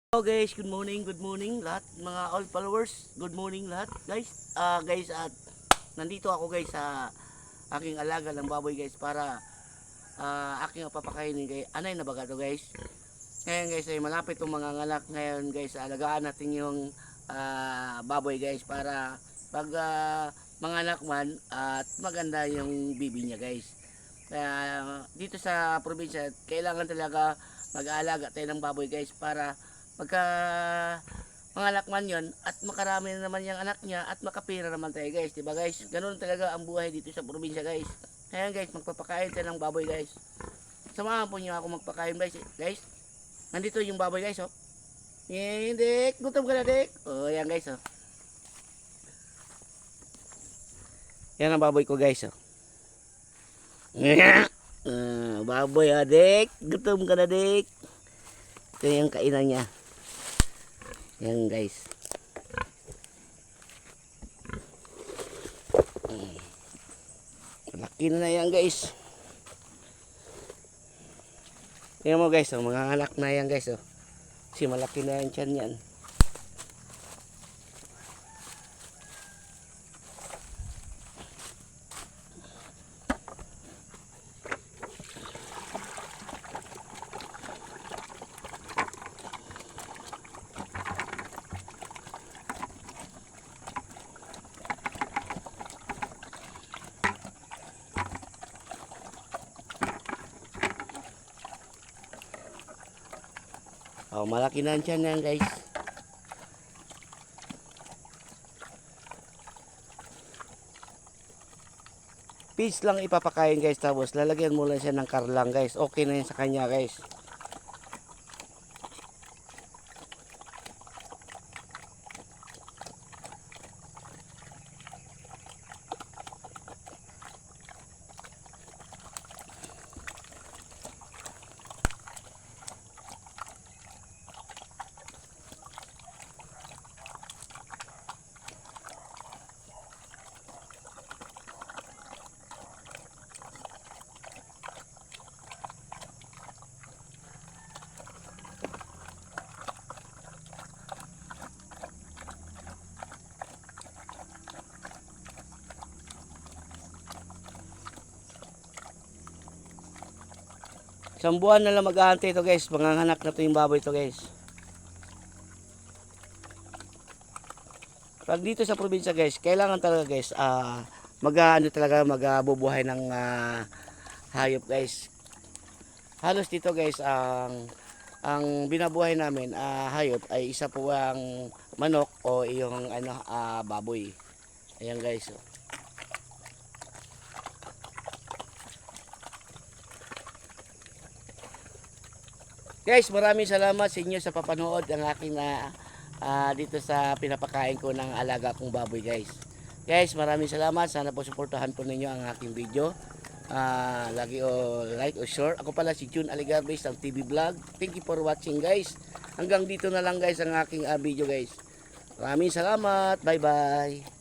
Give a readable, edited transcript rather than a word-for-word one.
Hello guys, good morning lahat mga all followers. Good morning lahat guys. At nandito ako guys sa aking alaga ng baboy guys para aking papakainin kay anay na baga to guys. Ngayon guys ay malapit tong mga nganak ngayon guys. Alagaan natin yung baboy guys para pag manganak man at maganda yung bibi niya guys. Dito sa probinsya kailangan talaga mag-aalaga tayo ng baboy guys para pagka manganak man yon at makarami na naman yung anak niya at makapira naman tayo guys, diba guys? Ganun talaga ang buhay dito sa probinsya guys. Ayan guys, magpapakain tayo ng baboy guys. Samahan po niyo ako magpakain guys. Nandito yung baboy guys oh. Dik, gutom ka na dik. Oh, yan guys oh. Yan ang baboy ko guys oh. Baboy dik, gutom ka na dik. Ito yung kainan niya. Yan guys. Malaki na yan guys. Tingnan mo guys, mga anak na yan guys. Kasi malaki na yan tiyan yan. Oh, malaki na siya yan guys. Fish lang ipapakain guys, tapos lalagyan mo lang siya ng karlang guys. Okay na yun sa kanya guys. Isang buwan na lang mag-aantay ito guys. Manganganak na ito yung baboy ito guys. Pag dito sa probinsya guys, kailangan talaga guys magbubuhay ng hayop guys. Halos dito guys ang binabuhay namin hayop ay isa po ang manok o yung baboy. Ayan guys. Guys, maraming salamat sa inyo sa papanood ng aking dito sa pinapakain ko ng alaga kong baboy guys. Guys, maraming salamat. Sana po suportahan po ninyo ang aking video. Lagi like o share. Ako pala si June Aligarbes ng TV Vlog. Thank you for watching guys. Hanggang dito na lang guys ang aking video guys. Maraming salamat. Bye bye.